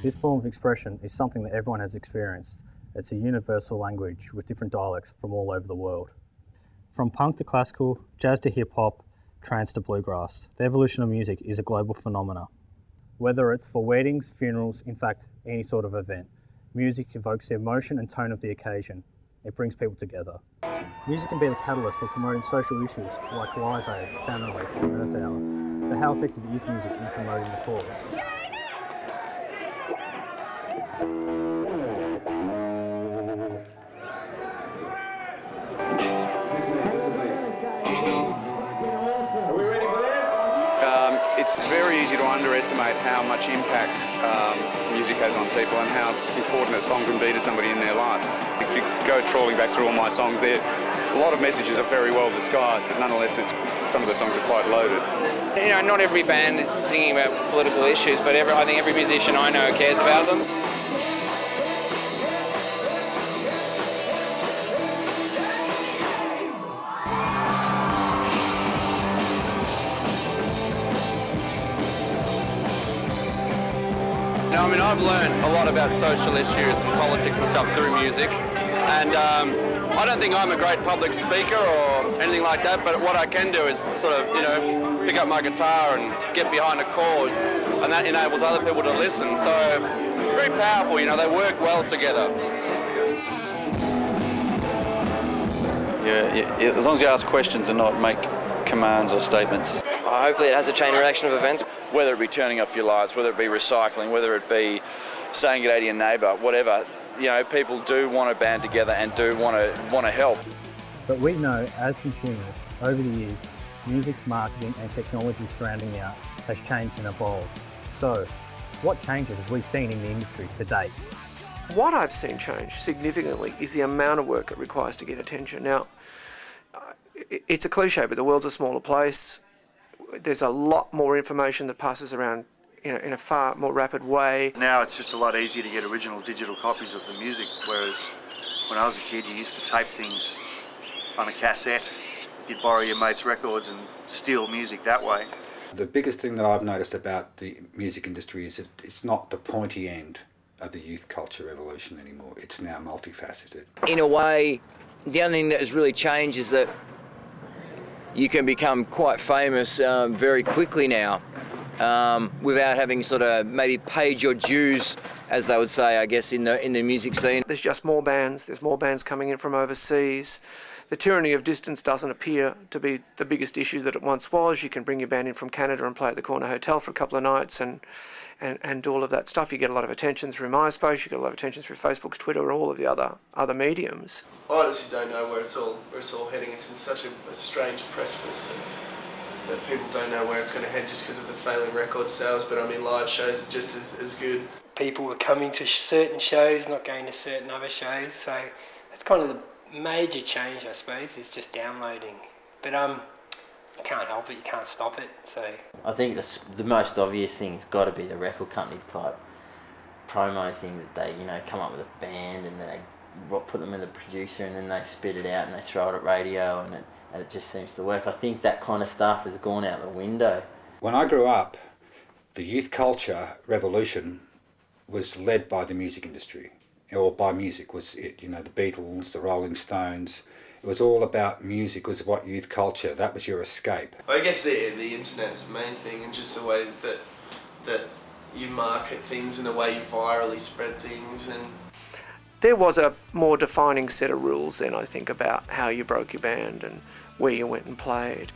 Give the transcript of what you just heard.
This form of expression is something that everyone has experienced. It's a universal language with different dialects from all over the world. From punk to classical, jazz to hip-hop, trance to bluegrass, the evolution of music is a global phenomena. Whether it's for weddings, funerals, in fact, any sort of event, music evokes the emotion and tone of the occasion. It brings people together. Music can be the catalyst for promoting social issues like Live Aid, Sound Relief, and Earth Hour. But how effective is music in promoting the cause? It's very easy to underestimate how much impact music has on people and how important a song can be to somebody in their life. If you go trawling back through all my songs, a lot of messages are very well disguised, but nonetheless some of the songs are quite loaded. You know, not every band is singing about political issues, but I think every musician I know cares about them. I mean, I've learned a lot about social issues and politics and stuff through music, and I don't think I'm a great public speaker or anything like that, but what I can do is sort of, you know, pick up my guitar and get behind a cause, and that enables other people to listen, so it's very powerful, you know, they work well together. Yeah, as long as you ask questions and not make commands or statements. Hopefully it has a chain reaction of events. Whether it be turning off your lights, whether it be recycling, whether it be saying g'day to your neighbour, whatever, you know, people do want to band together and do want to help. But we know, as consumers, over the years, music, marketing and technology surrounding the art has changed and evolved. So, what changes have we seen in the industry to date? What I've seen change significantly is the amount of work it requires to get attention. Now, it's a cliche, but the world's a smaller place. There's a lot more information that passes around, you know, in a far more rapid way. Now it's just a lot easier to get original digital copies of the music, whereas when I was a kid you used to tape things on a cassette. You'd borrow your mate's records and steal music that way. The biggest thing that I've noticed about the music industry is that it's not the pointy end of the youth culture revolution anymore. It's now multifaceted. In a way, the only thing that has really changed is that you can become quite famous very quickly now without having sort of maybe paid your dues, as they would say, I guess, in the music scene. There's just more bands. There's more bands coming in from overseas. The tyranny of distance doesn't appear to be the biggest issue that it once was. You can bring your band in from Canada and play at the Corner Hotel for a couple of nights and do all of that stuff. You get a lot of attention through MySpace, you get a lot of attention through Facebook's Twitter and all of the other mediums. I honestly don't know where it's all heading. It's in such a strange precipice that people don't know where it's going to head just because of the failing record sales, but I mean live shows are just as good. People are coming to certain shows, not going to certain other shows, so that's kind of the major change, I suppose, is just downloading. But you can't help it, you can't stop it, so... I think that's the most obvious thing's got to be the record company type promo thing that they, you know, come up with a band and then they put them in the producer and then they spit it out and they throw it at radio and it just seems to work. I think that kind of stuff has gone out the window. When I grew up, the youth culture revolution was led by the music industry, or by music was it, you know, the Beatles, the Rolling Stones. It was all about music, was what youth culture, that was your escape. I guess the internet's the main thing, and just the way that you market things and the way you virally spread things. And there was a more defining set of rules then, I think, about how you broke your band and where you went and played.